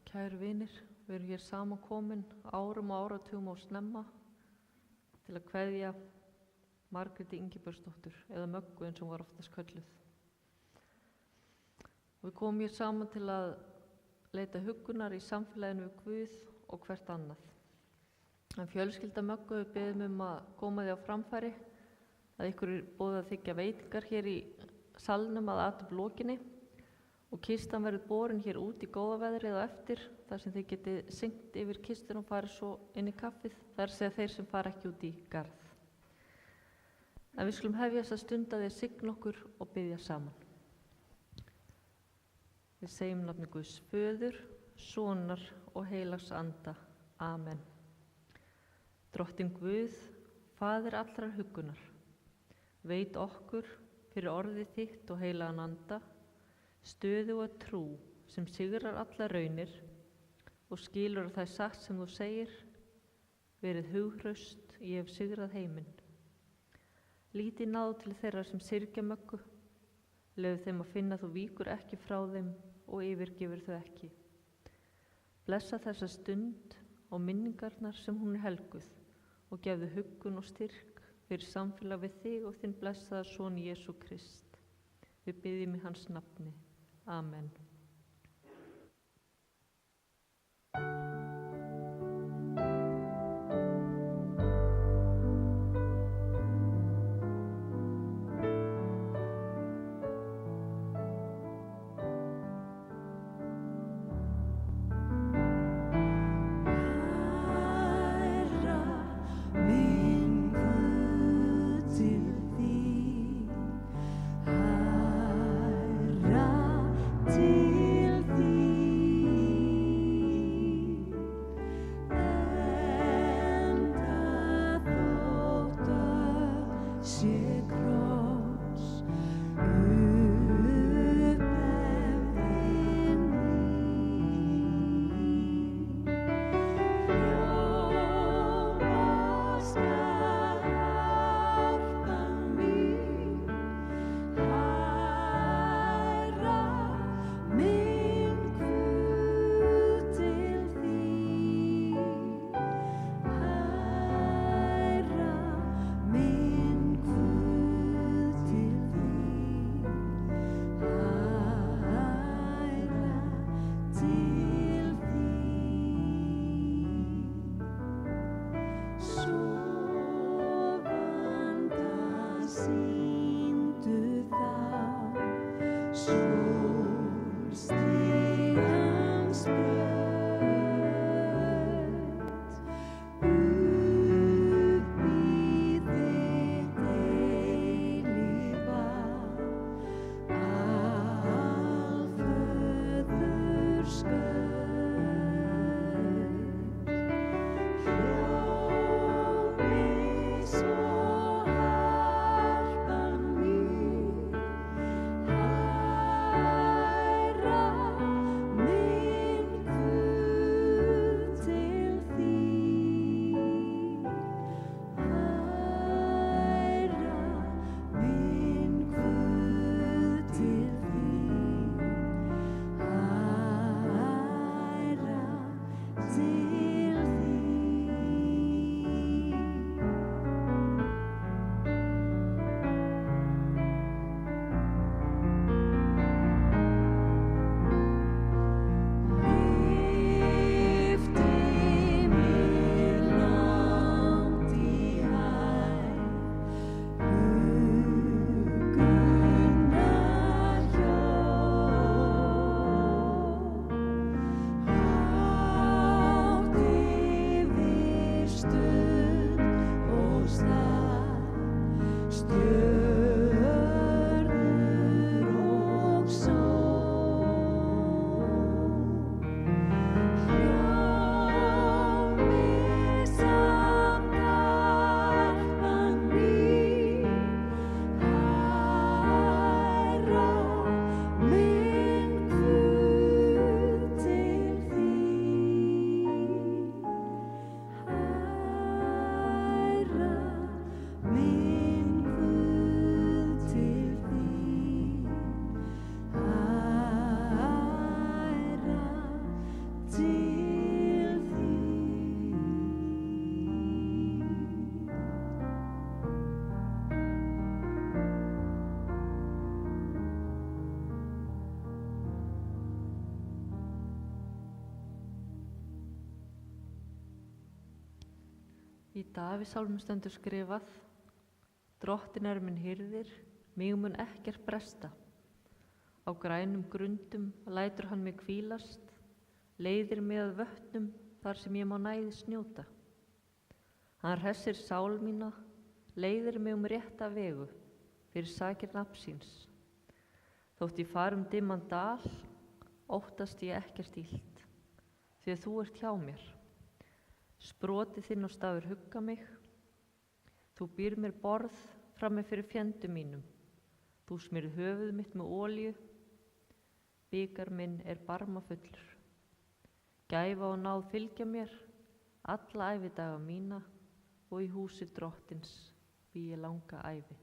Kæru vinir, við erum hér saman komin árum og áratugum og snemma til að kveðja Margréti Ingibjörnsdóttur eða Möggu eins og hún var oftast kölluð. Við komum hér saman til að leita huggunar í samfélaginu við Guð og hvert annað. En fjölskylda Möggu beðum að koma því á framfæri að ykkur er boðið að þiggja veitingar hér í salnum að athöfn lokinni og kistan verður borin hér út í góða veðrið á eftir þar sem þið getið syngt yfir kistun og farið svo inn í kaffið, það er að segja þeir sem fara ekki út í garð. En við skulum hefja þessa stund að þið signa okkur og biðja saman. Við segjum nafni Guðs Föður, Sonar og Heilags Anda. Amen. Drottinn Guð, Faðir allrar huggunar, veit okkur fyrir orðið þitt og heilagan anda, stöðu og trú sem sigrar allar raunir og skilur að það er satt sem þú segir, verið hughröst, ég hef sigrað heiminn. Líti náð til þeirra sem syrgja Möggu, leyfðu þeim að finna þú víkur ekki frá þeim og yfirgefur þau ekki. Blessa þessa stund og minningarnar sem hún er helguð og gefðu huggun og styrk fyrir samfélag við þig og þinn blessaða son Jesú Krist. Við biðjum í hans nafni. Amen. Til Í Davíðssálmum stendur skrifað: Drottin er minn hirðir, mig mun ekkert bresta. Á grænum grundum lætur hann mig hvílast, leiðir mig að vötnum þar sem ég má næðis njóta. Hann hressir sál mína, leiðir mig rétta vegu, fyrir sakir nafns síns. Þótt ég fari dimman dal, óttast ég ekkert illt, því að þú ert hjá mér. Sproti þinn og stafur hugga mig, þú býrð mér borð frammi fyrir fjendum mínum. Þú smyrð höfuð mitt með olíu, bikar minn er barmafullur. Gæfa og náð fylgja mér alla ævidaga mína og í húsi Drottins bý ég langa ævi.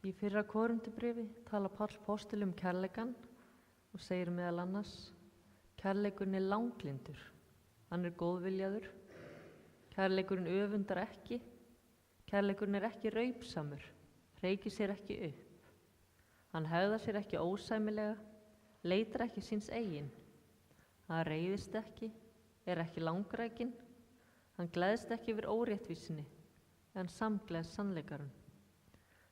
Í fyrra Korinthubréfi talar Páll postuli kærleikann og segir meðal annars: kærleikurinn er langlyndur, hann er góðviljaður, kærleikurinn öfundar ekki, kærleikurinn er ekki raupsamur, hreykir sér ekki upp, hann hegðar sér ekki ósæmilega, leitar ekki síns eigin, hann reiðist ekki, er ekki langrækinn, hann gleðst ekki yfir óréttvísinni, en samgleðst sannleikanum.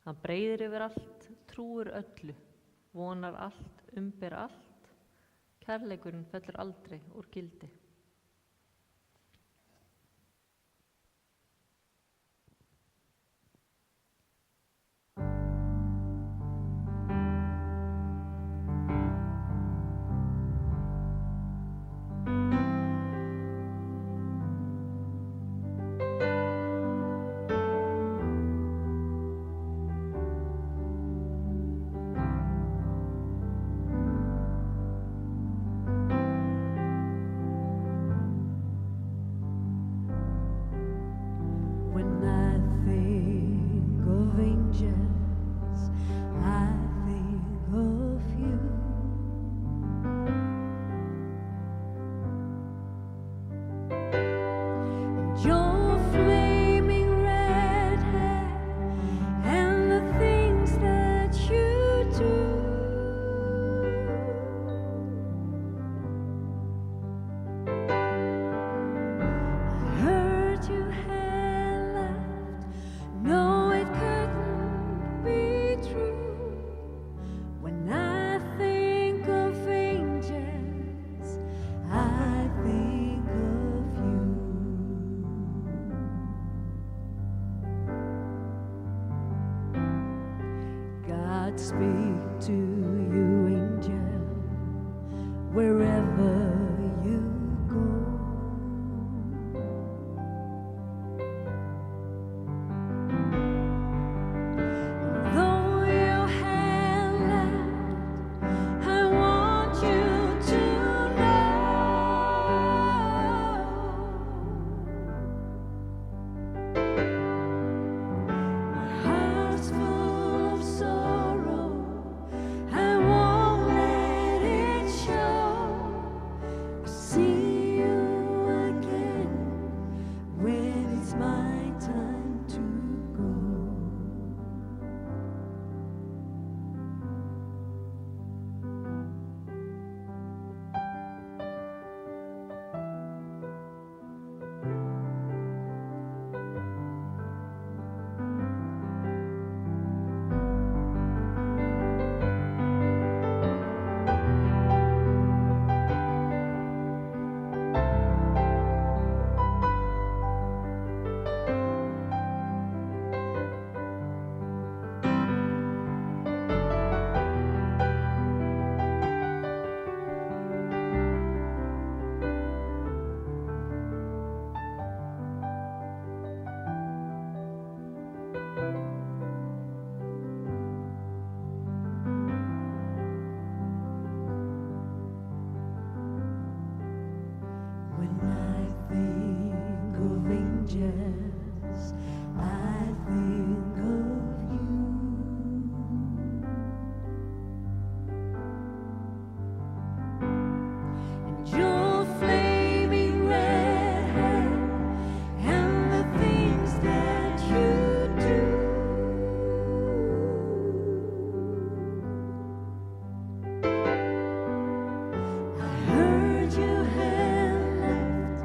Hann breiðir yfir allt, trúir öllu, vonar allt, umber allt, kærleikurinn fellur aldrei úr gildi. Speak to you, angel, wherever you go. Though your hand left, I want you to know my heart's full of sorrow. I won't let it show. I'll see you again when it's my time to go. When I think of angels, I think of you. And your flaming red hair and the things that you do. I heard you had left.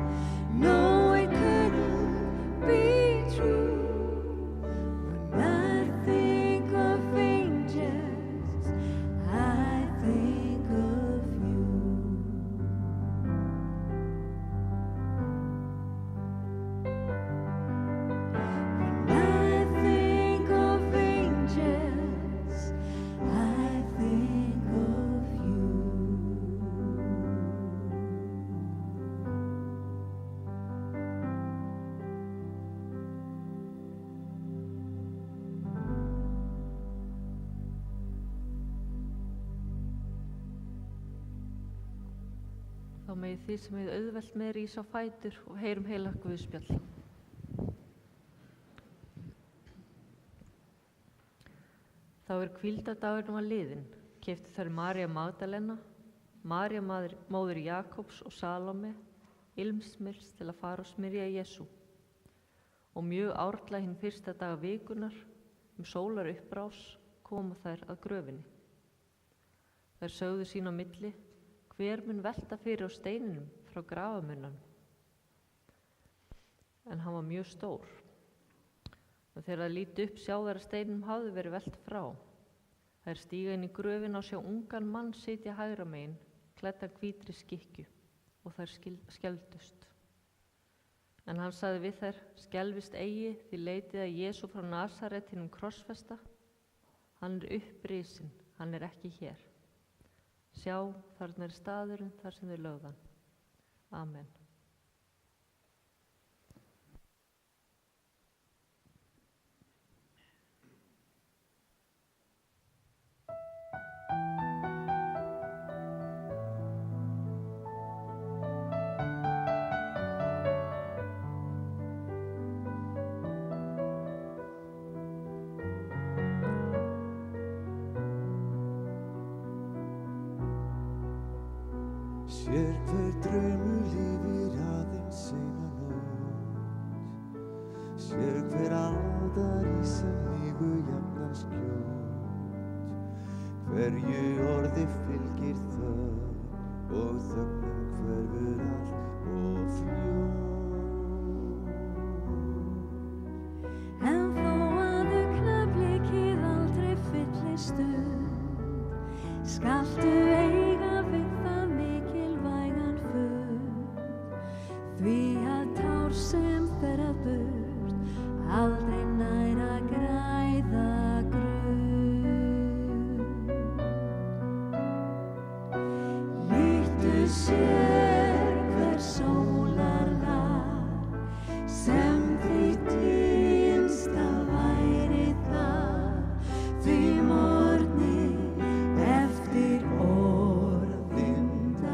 No, it couldn't be true. When I think of angels, I think of you. When I think of angels, I think of you. Þá megið þið sem hefur auðvelt með rísa á fætur og heyrum heilagt guðspjall. Þá hvíldardagurinn var liðinn, keyptu þær María Magdalena, María móðir Jakobs og Salome, ilmsmyrs til að fara og smyrja Jesú. Og mjög árla hinn fyrsta daga vikunar, sólar upprás, koma þær að gröfinni. Þær sögðu sín á milli, hver mun velta fyrir á steininum frá grafamunnanum? En hann var mjög stór. Og þegar það líti upp sjá þær að steininum hafði verið velt frá. Þær stíga inn í gröfina og sjá ungan mann sitja hægra megin, klæddan hvítri skikkju, og þær skelfdust. En hann sagði við þær, skelfist eigi, því leitið að Jesú frá Nasaret hinum krossfesta. Hann er upprisinn, hann er ekki hér. Sjá, þarna er staðurinn þar sem þau lögðu hann. Amen. Sér hver draumur lifir aðeins eina nótt, sér hver andar í samlífu jafnan skjótt, hverju orði fylgir þögn og þögnum hverfur allt og fljótt. En þó að augnablikið aldrei fylli stund, skaltu eiga við það mikilvægan fund, því að tár sem fer að burt aldrei nær að græða grunn. Líttu sér hver sólarlag sem þitt innsta væri það, því morgni eftir orðin dag.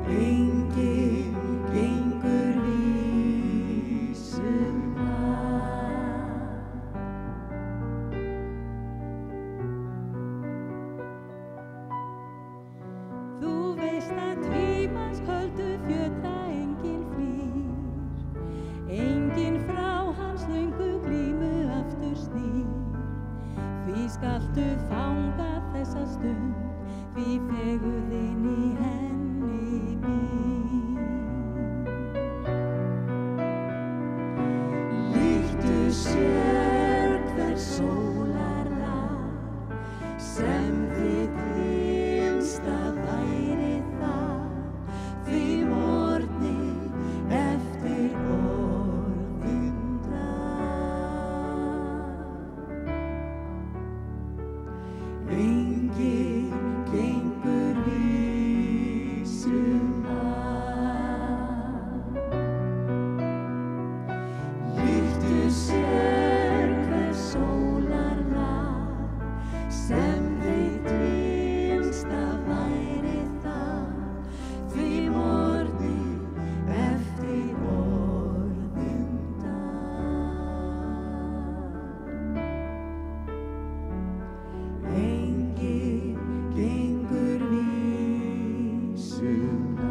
Enginn gengur vísum að. Þú veist að tvímans köldu fjötra enginn flýr, enginn frá hans löngu glímu aftur snýr. Því skaltu fanga þessa stund, því fegurðin í henni býr. Líttu sér hver sólarlag sem þitt innsta væri það, því morgni eftir orðin dag. Enginn gengur vísum að. Líttu sér hver sólarlag sem þitt innsta væri það, því morgni eftir orðin dag. Enginn gengur vísum að.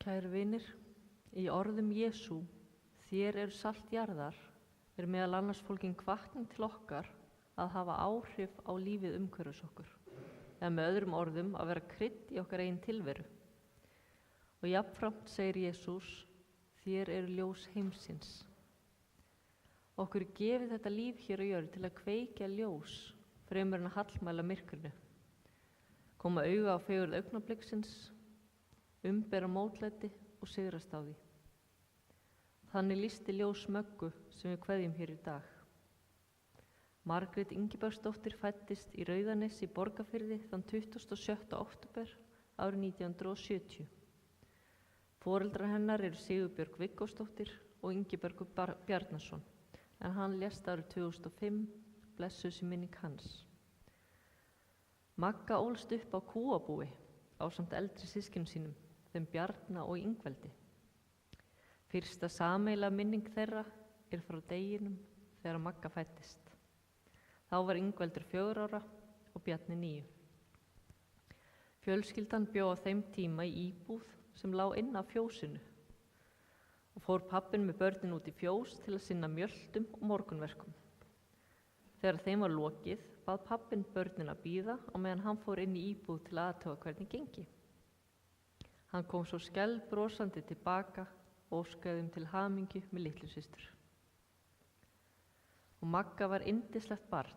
Kæru vinir, í orðum Jesú, þér eru salt jarðar, er meðal annars fólgin hvatning til okkar að hafa áhrif á lífið umhverfis okkur, eða með öðrum orðum að vera krydd í okkar eigin tilveru. Og jafnframt segir Jesús, þér eru ljós heimsins. Okkur er gefið þetta líf hér á jörð til að kveikja ljós fremur en að hallmæla myrkrinu, koma auga á fegurð augnabliksins, umbera mótlæti og sigrast á því. Þannig lýsti ljós Möggu sem við kveðjum hér í dag. Margrét Ingibergsdóttir fæddist í Rauðanes í Borgarfirði þann 27. október árið 1970. Foreldrar hennar eru Sigurbjörg Viggósdóttir og Ingibergur Bjarnason, en hann lést árið 2005, blessuð sé minning hans. Magga ólst upp á kúabúi ásamt eldri systkinum sínum, þeim Bjarna og Ingveldi. Fyrsta sameiginlega minning þeirra frá deginum þegar Magga fæddist. Þá var Ingveldur 4 ára og Bjarni 9. Fjölskyldan bjó á þeim tíma í íbúð sem lá inn af fjósinu og fór pabbinn með börnin út í fjós til að sinna mjöldum og morgunverkum. Þegar þeim var lokið bað pabbinn börnin að bíða og meðan hann fór inn í íbúð til að athuga hvernig gengi. Hann kom svo skælbrosandi tilbaka og óskaði þeim til hamingju með litlu systur. Og Magga var yndislegt barn.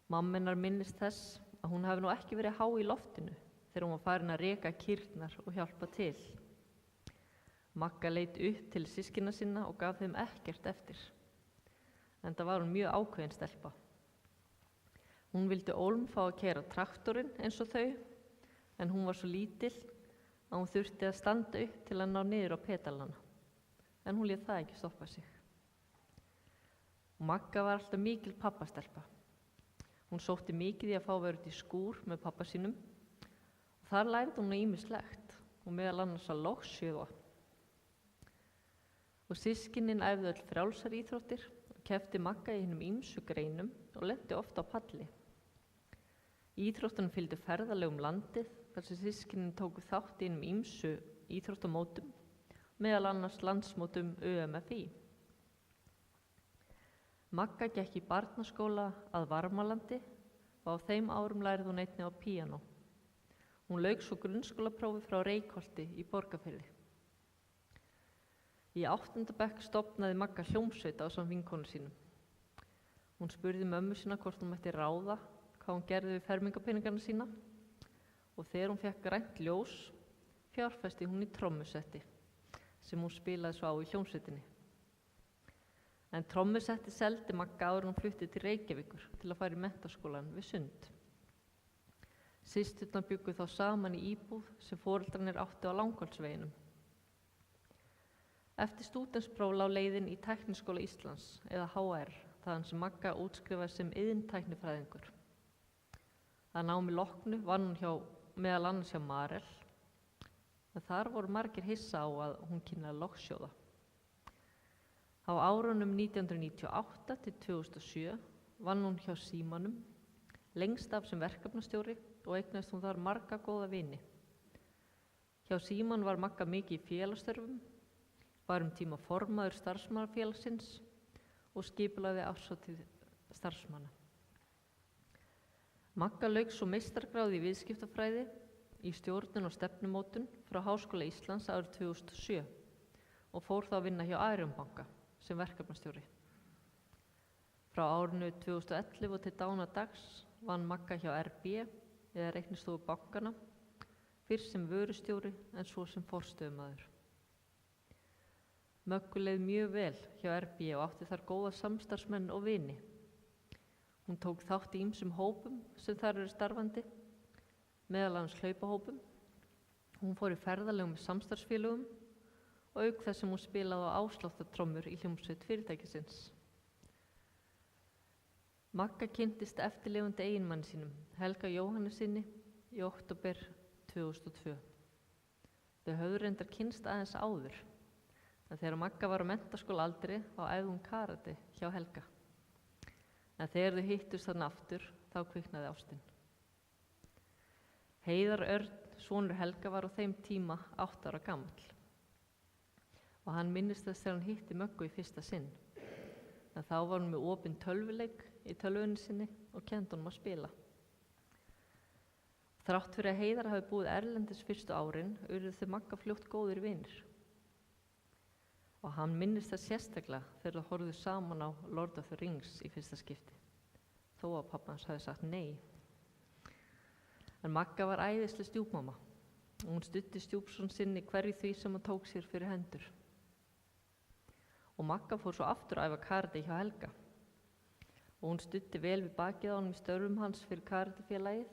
Mamma hennar minnist þess að hún hafi nú ekki verið há í loftinu þegar hún var farin að reka kýrnar og hjálpa til. Magga leit upp til systkina sinna og gaf þeim ekkert eftir. Enda var hún mjög ákveðin stelpa. Hún vildi ólm fá að keyra traktorinn eins og þau, en hún var svo lítil að hún þurfti að standa upp til að ná niður á pedalana. En hún lét það ekki stoppa sig. Og Magga var alltaf mikil pappastelpa. Hún sótti mikið í að fá að vera út í skúr með pappa sínum og þar lærði hún ýmislegt og meðal annars að logsjöða. Og systkinin æfðu öll frjálsar íþróttir og keppti Magga í hinum ýmsu greinum og lenti ofta á palli. Íþróttunum fylgdu ferðalegum landið þar sem systkinin tóku þátt í hinum ýmsu íþróttamótum, meðal annars landsmótum ÖMFÍ. Magga gekk í barnaskóla að Varmalandi og á þeim árum lærði hún einnig á píanó. Hún lauk svo grunnskólaprófi frá Reykholti í Borgarfirði. Í 8. bekk stofnaði Magga hljómsveit ásamt vinkonu sínum. Hún spurði mömmu sína hvort hún mætti ráða hvað hún gerði við fermingarpeningana sína og þegar hún fékk grænt ljós fjárfesti hún í trommusetti sem hún spilaði svo á í hljómsveitinni. En trommusetti seldi Magga áður en hún flutti til Reykjavíkur til að fara í menntaskólann við Sund. Systurnar bjuggu þá saman í íbúð sem foreldrarnir áttu á Langholtsveginum. Eftir stúdentspróf lá leiðin í Tækniskóla Íslands eða HR, þaðan sem Magga útskrifaði sem iðntæknifræðingur. Að námi loknu vann hún meðal annars hjá Marel, en þar voru margir hissa á að hún kynnaði logsjóða. Á árunum 1998 til 2007 vann hún hjá Símanum, lengst af sem verkefnastjóri og eignaðist hún þar marga góða vini. Hjá Síman var Magga mikið í félagsstörfum, var tíma formaður starfsmannafélagsins og skipulagði árshátíð starfsmanna. Magga lauk svo meistaragráðu í viðskiptafræði í stjórnun og stefnumótun frá Háskóla Íslands árið 2007 og fór þá að vinna hjá Arion banka sem verkefnastjóri. Frá árinu 2011 og til dánadags vann Magga hjá RB eða reiknistofu bankana, fyrst sem vörustjóri en svo sem forstöðumaður. Möggu leið mjög vel hjá RB og átti þar góða samstarfsmenn og vini. Hún tók þátt í ýmsum hópum sem þar eru starfandi, meðal annars hlaupahópum. Hún fór í ferðalegum með samstarfsfélögum og auk þess sem hún spilaði á ásláttartrommur í hljómsveit fyrirtækisins. Magga kynntist eftirlifandi eiginmanni sínum, Helga Jóhannesinni, í október 2002. Þau höfðu reyndar kynnst aðeins áður, en þegar Magga var á menntaskóla aldri þá æfði hún karate hjá Helga. En þegar þau hittust þarna aftur, þá kviknaði ástin. Heiðar Örn, sonur Helga, var á þeim tíma 8 ára gamall. Og hann minnist þess þegar hann hitti Möggu í fyrsta sinn. En þá var hún með opinn tölvuleik í tölvunni sinni og kenndi honum að spila. Þrátt fyrir að Heiðar hafi búið erlendis fyrstu árin, urðu þau Magga fljótt góðir vinir. Og hann minnist þess sérstaklega þegar þau horfðu saman á Lord of the Rings í fyrsta skipti, þó að pabbi hans hafi sagt nei. En Magga var æðisleg stjúpmamma og hún studdi stjúpson sinni hverju því sem hann tók sér fyrir hendur. Og Magga fór svo aftur að æfa karate hjá Helga og hún studdi vel við bakið á honum í störfum hans fyrir karatefélagið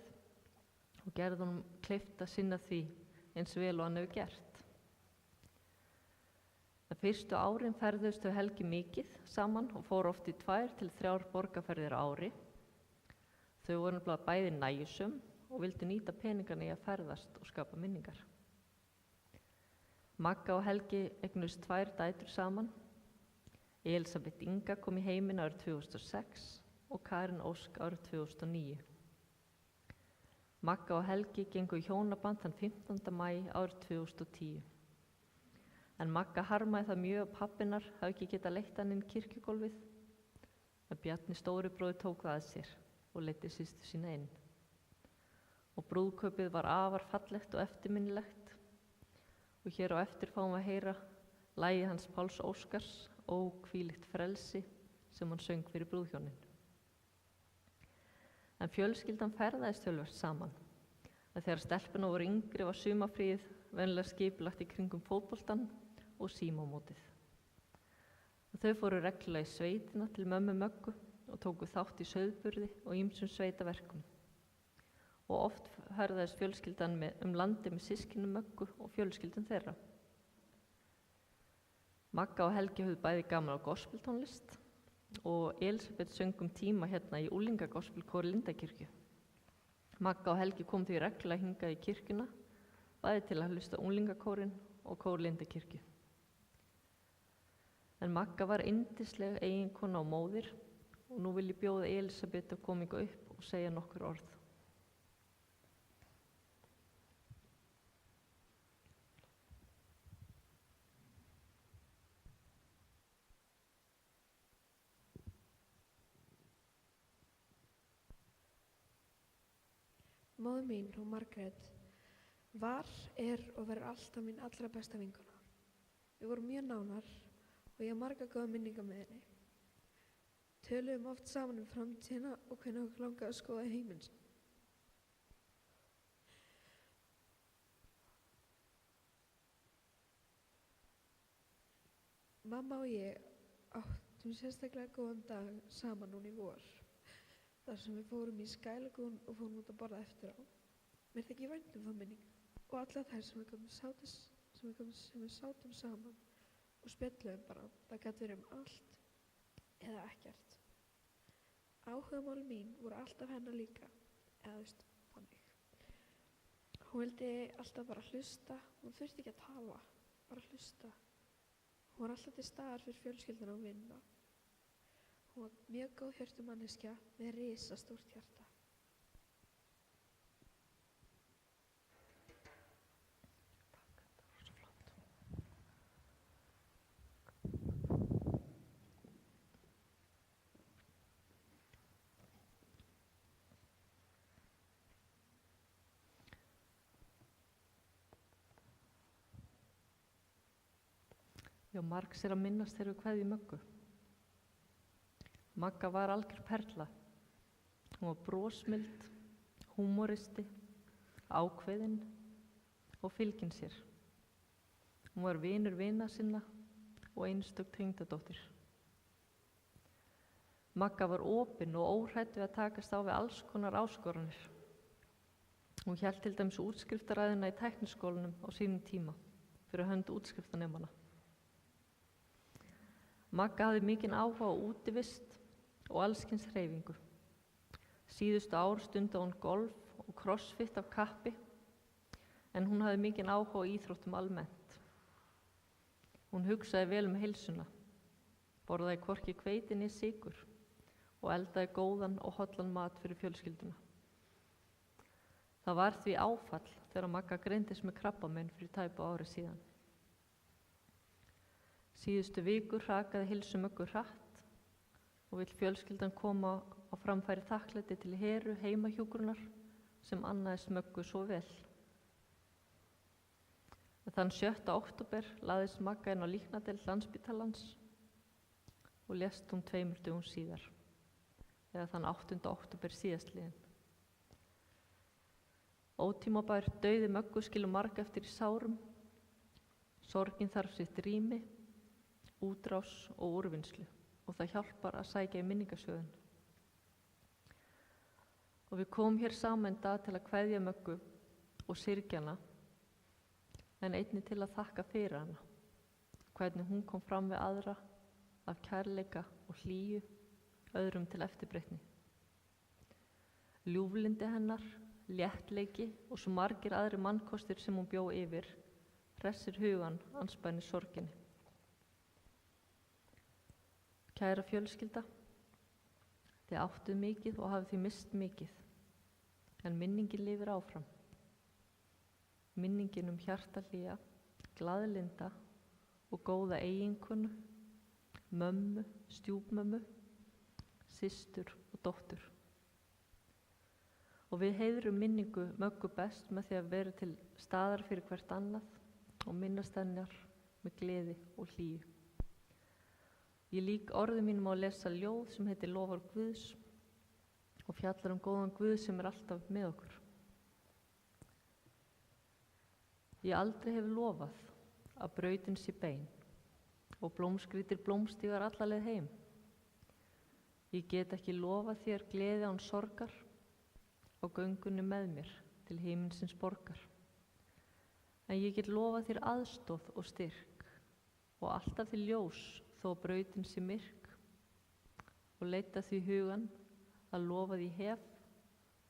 og gerði honum kleift að sinna því eins vel og hann hefur gert. Það fyrstu árin ferðuðust þau Helgi mikið saman og fór oft í 2 til 3 borgarferðir á ári. Þau voru nefnilega bæði nægjusum og vildu nýta peningana í að ferðast og skapa minningar. Magga og Helgi eignuðust 2 dætur saman. Elísabet Inga kom í heiminn árið 2006 og Karin Ósk árið 2009. Magga og Helgi gengu í hjónaband þann 15. maí árið 2010. En Magga harmaði það mjög að pabbinar hafi ekki getað leitt hann inn kirkjugólfið, en Bjarni stóri bróðir tók það að sér og leiddi systur sína inn. Og brúðkaupið var afar fallegt og eftirminnilegt og hér á eftir fáum við að heyra lagið hans Páls Óskars, Ó hvílíkt frelsi, sem hann söng fyrir brúðhjónin. En fjölskyldan ferðaðist töluvert saman. En þegar stelpuna voru yngri var sumarfríið venjulega skipulagt í kringum fótboltann og símamótið. Og þau fóru reglulega í sveitina til mömmu Möggu og tóku þátt í sauðburði og ýmsum sveitaverkum. Og oft ferðaðist fjölskyldan landi með systkinum Möggu og fjölskyldum þeirra. Magga og Helgi höfðu bæði gaman á gospeltónlist og Elísabet söng tíma hérna í unglingagospelkór Lindakirkju. Magga og Helgi kom því reglulega hingað í kirkjuna, bæði til að hlusta unglingakórinn og kór Lindakirkju. En Magga var yndisleg eiginkona og móðir og nú vil ég bjóða Elísabet að koma hingað upp og segja nokkur orð. Móðir mín, hún Margrét, var, og verður alltaf mín allra besta vinkona. Við vorum mjög nánar og ég hef margar góða minningar með henni. Töluðum oft saman framtíðina og hvernig okkur langaði að skoða heiminn sinn. Mamma og ég áttum sérstaklega góðan dag saman núna í vor. Þar sem við fórum í Skælagún og fórum út að borða eftir á. Mér þykir vænt þá minning og alla þær sem við sátum saman og spjölluðum bara. Það gat verið allt eða ekkert. Áhugamál mín voru alltaf hennar líka, eða þannig. Hún vildi alltaf bara hlusta, hún þurfti ekki að tala, bara hlusta. Hún var alltaf til staðar fyrir fjölskylduna og vinna. Hún var mjög góð hjörtumanneskja með risastórt hjarta. Já, margs að minnast þegar við kveðjum Möggu. Magga var algjör perla. Hún var brosmild, húmoristi, ákveðin og fylgin sér. Hún var vinur vina sinna og einstök tengdadóttir. Magga var opin og óhrædd við að takast á við alls konar áskoranir. Hún hélt til dæmis útskriftaræðina í tækniskólanum á sínum tíma fyrir hönd útskriftanemana. Magga hafði mikinn áhuga á útivist og allskyns hreyfingu. Síðustu ár stundaði hún golf og crossfit af kappi, en hún hafði mikinn áhuga á íþróttum almennt. Hún hugsaði vel heilsuna, borðaði hvorki hveiti né sykur og eldaði góðan og hollan mat fyrir fjölskylduna. Það var því áfall þegar Magga greindist með krabbamein fyrir tæpu ári síðan. Síðustu vikur hrakaði heilsu Möggu hratt og vill fjölskyldan koma á framfæri þakklæti til Heru heimahjúkrunar sem annaðist Möggu svo vel. Þann 7. október lagðist Magga inn á líknardeild Landspítalans og lést hún 2 dögum síðar, eða þann 8. október síðastliðinn. Ótímabær dauði Möggu skilur marga eftir í sárum. Sorgin þarf sitt rými, útrás og úrvinnslu og það hjálpar að sækja í minningasjóðin. Og við komum hér saman dag til að kveðja Möggu og syrgja hana, en einnig til að þakka fyrir hana, hvernig hún kom fram við aðra af kærleika og hlýju, öðrum til eftirbreytni. Ljúflyndi hennar, léttleiki og svo margir aðri mannkostir sem hún bjó yfir, hressir hugan andspænis sorginni. Kæra fjölskylda, þið áttuð mikið og hafið þið mist mikið, en minningin lifir áfram. Minningin hjartahlýja, glaðlynda og góða eiginkonu, mömmu, stjúpmömmu, systur og dóttur. Og við heiðrum minningu Möggu best með því að vera til staðar fyrir hvert annað og minnast hennar með gleði og hlýju. Ég lýk orðum mínum á að lesa ljóð sem heitir Lofar Guðs og fjallar góðan Guð sem alltaf með okkur. Ég aldrei hef lofað að brautin sé bein og blómskrítir blómstígar alla leið heim. Ég get ekki lofað þér gleði án sorgar á göngunni með mér til himinsins borgar. En ég get lofað þér aðstoð og styrk og alltaf til ljós þó brautin sé myrk og leita því hugan að lofa því hef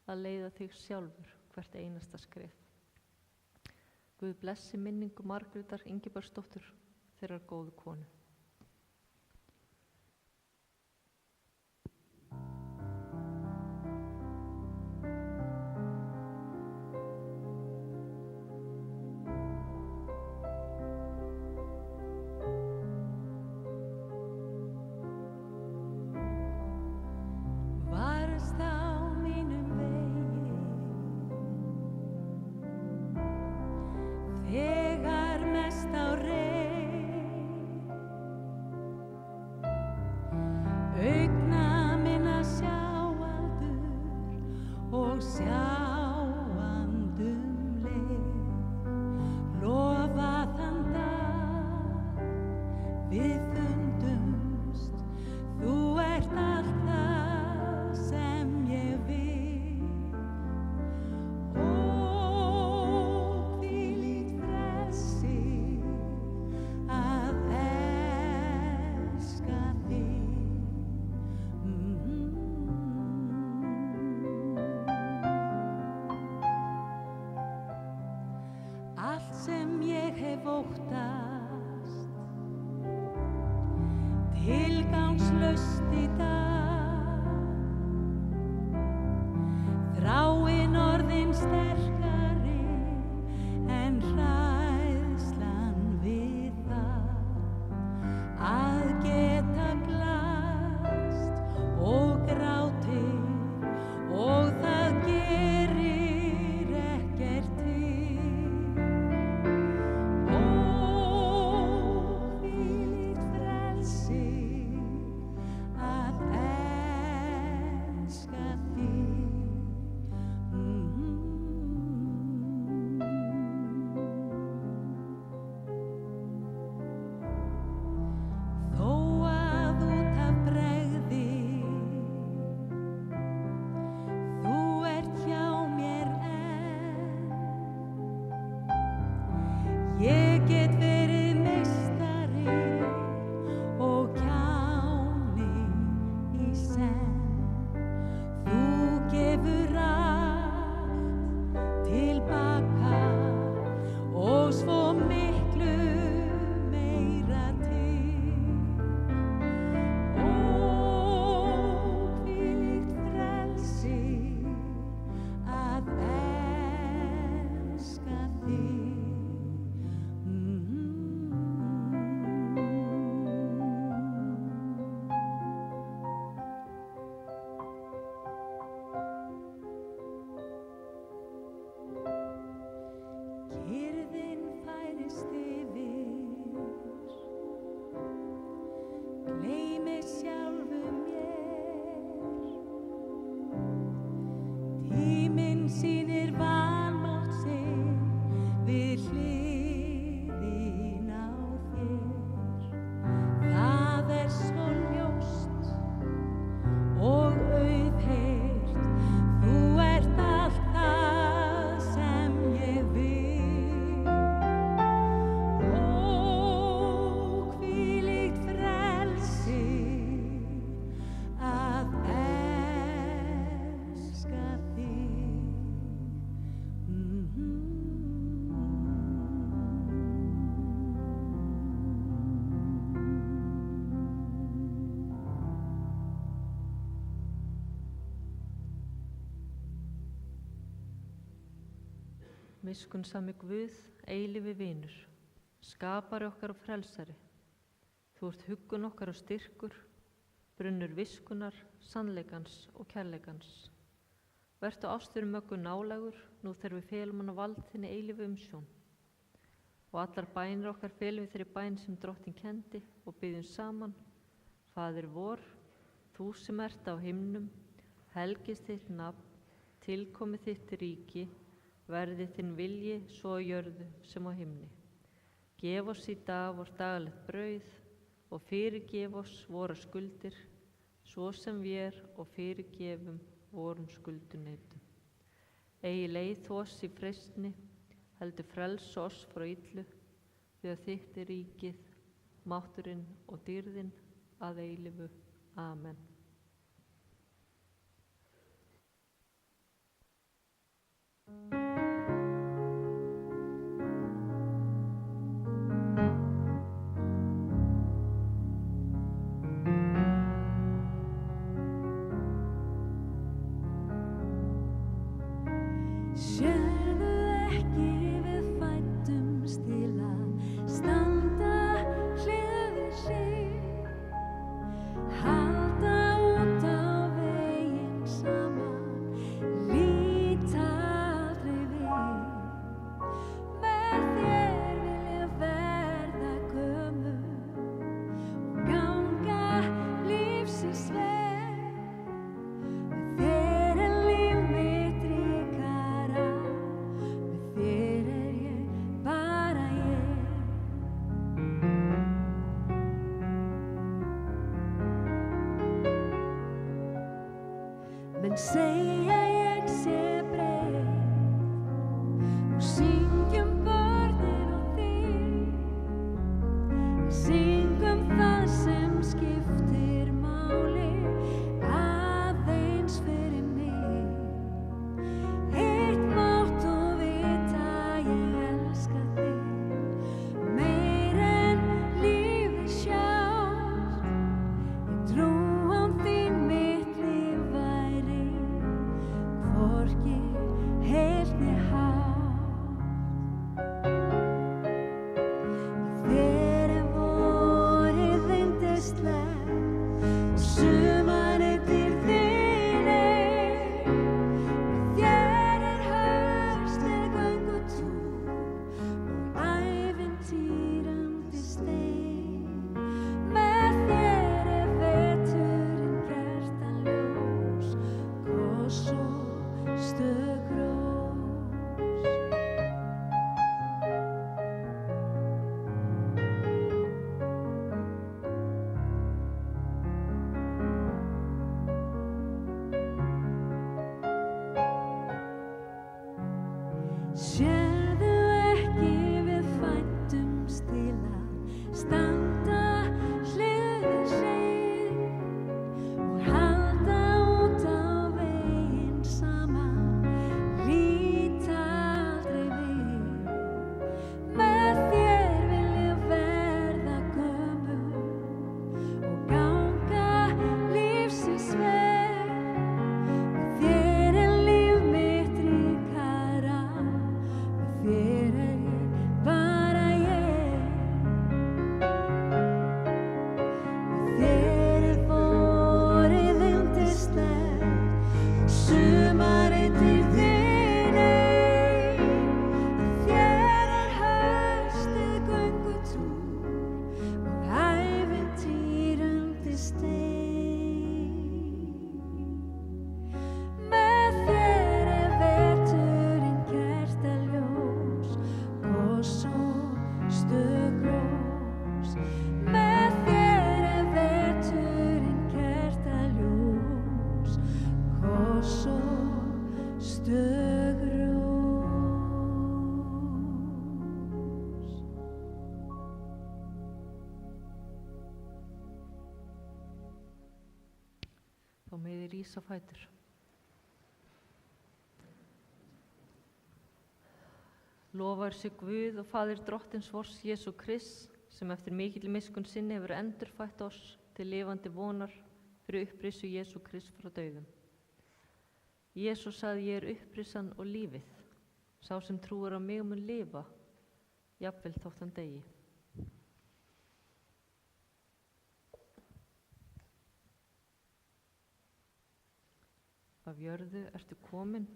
að leiða þig sjálfur hvert einasta skref. Guð blessi minningu Margrétar Ingibergsdóttur, þeirrar góðu konu. Varst á mínum vegi, þegar mest á reið, miskunnsami Guð, eilífi vinur, skapari okkar og frelsari. Þú ert huggun okkar og styrkur, brunnur viskunnar, sannleikans og kærleikans. Vertu ástur möggu nálægur, nú þegar við felum hann á vald þinni eilífi umsjón. Og allar bænir okkar felum við þeirri bæn sem Drottinn kendi og byggjum saman. Faðir vor, þú sem ert á himnum, helgist þitt nafn, tilkomi þitt ríki, verði þinn vilji svo á jörðu sem á himni. Gef oss í dag vort daglegt brauð og fyrirgef oss vora skuldir, svo sem vér og fyrirgefum vorum skulduneytum. Eigi leið oss í freistni, heldur frels oss frá illu, því að þitt er ríkið, mátturinn og dýrðin að eilífu. Amen. Sérðu ekki við fæddumst til að standa hlið við hlið, halda út á veginn saman, líta aldrei við. Með þér vil ég verða gömul og ganga lífsins veg. Með þér er líf mitt ríkara, með þér er ég bara ég. Menn segja ég sé breytt og syngjum börnin og þig. Syngum það sem skiptir máli, aðeins fyrir mig. Eitt mátt og vita ég elska þig, meir en lífið sjálft. Ég trú á þín mitt líf væri, hvorki heilt né hálft. Með þér er vorið yndislegt, sumarið til þín ein. Með þér er haustið göngutúr og ævintýrandi stein. Með þér er veturinn kertaljós, koss og stök rós. Sérðu ekki við fæddumst til að standa hlið við hlið og halda út á veginn saman, líta aldrei við. Með þér vil ég verða gömul og ganga lífsins veg. Með þér er líf mitt ríkara, með þér er ég bara ég. Með þér er vorið yndislegt, sumarið til þín ein. Með þér er haustið göngutúr og ævintýrandi stein. Með þér er veturinn kertaljós, koss og stök rós. Með þér er veturinn kertaljós, koss og stök rós. Þá megið rísa á fætur. Lofaður sé Guð og Faðir Drottins vors Jesú Krists, sem eftir mikilli miskunn sinni hefur endurfætt oss til lifandi vonar fyrir upprisu Jesú Krists frá dauðum. Jesús sagði: ég er upprissan og lífið. Sá sem trúir á mig mun lifa, jafnvel þótt hann deyi. Af jörðu ertu komin,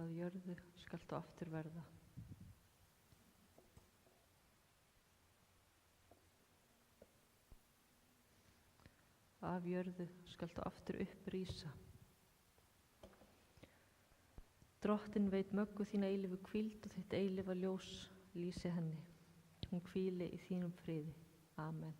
að jörðu skaltu aftur verða. Af jörðu skaltu aftur upprísa. Drottinn veit möggu þína eilífu hvíld og þitt eilífa ljós lýsi henni. Hún hvíli í þínum friði. Amen.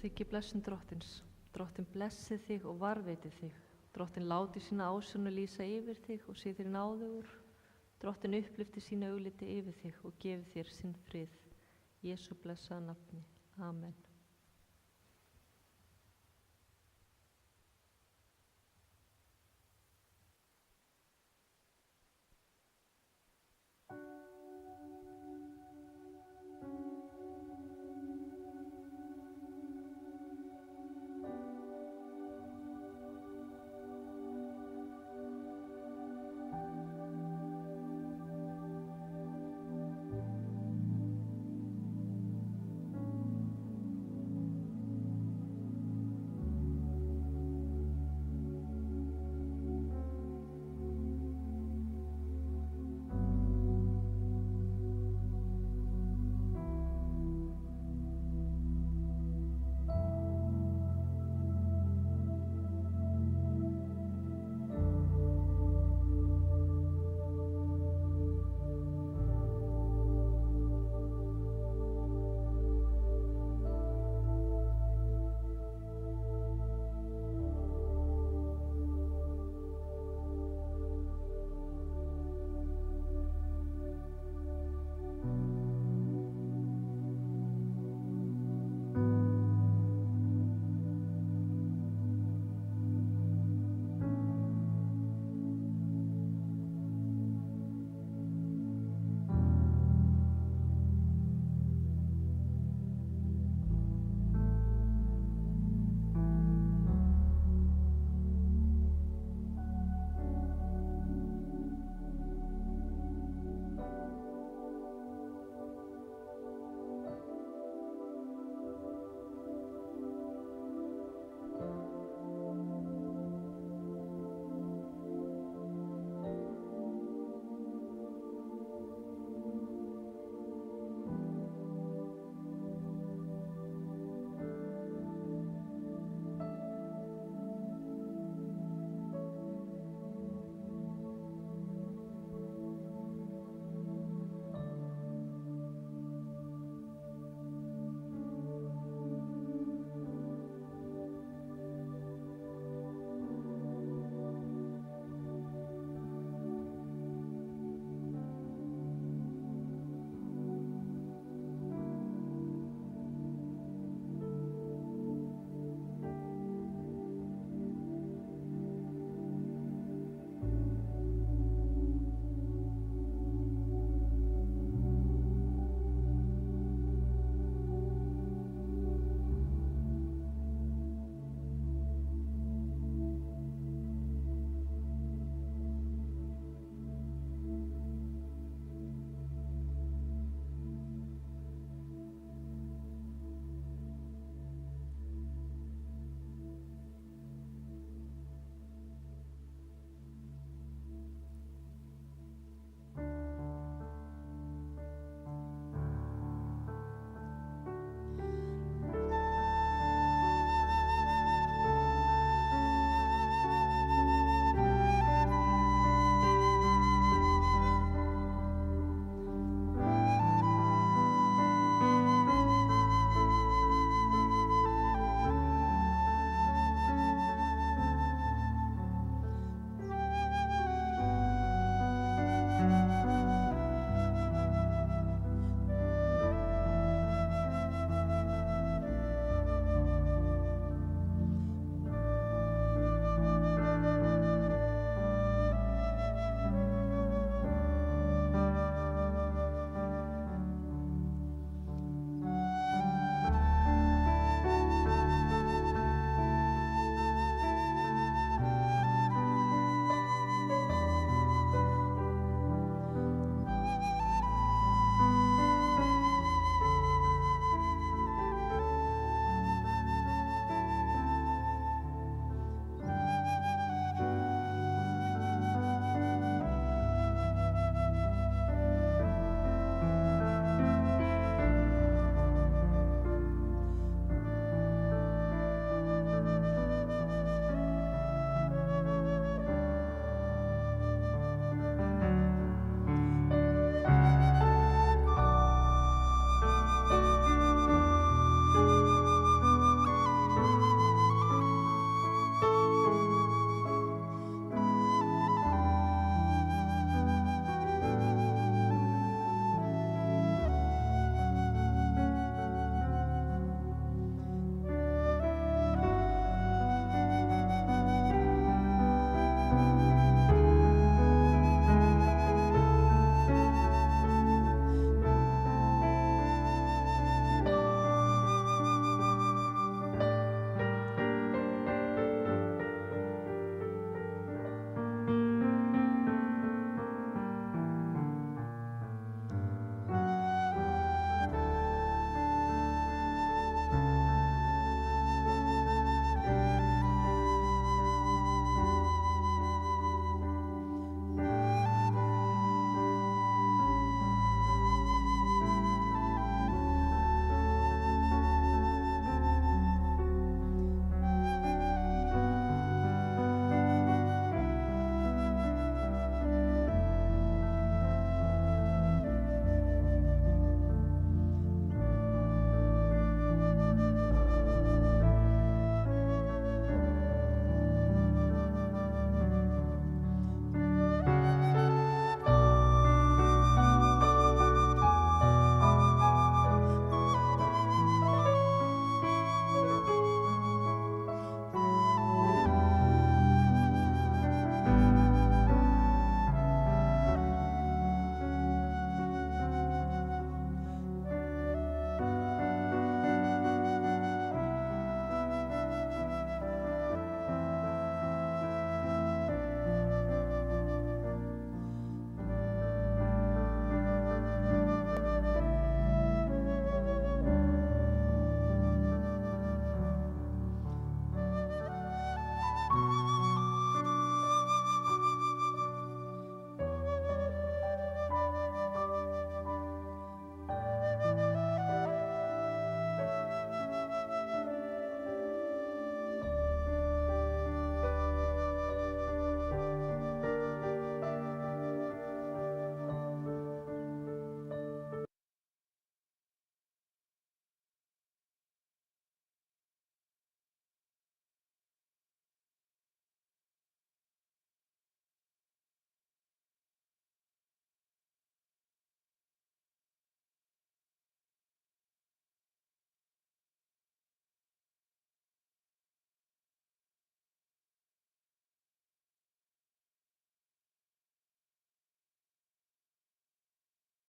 Þykki blessun Drottins. Drottinn blessi þig og varveiti þig. Drottinn láti sína ásjónu lýsa yfir þig og sé þér náðugur. Drottinn upplyfti sína augliti yfir þig og gefi þér sinn frið. Jesú blessaða nafni. Amen.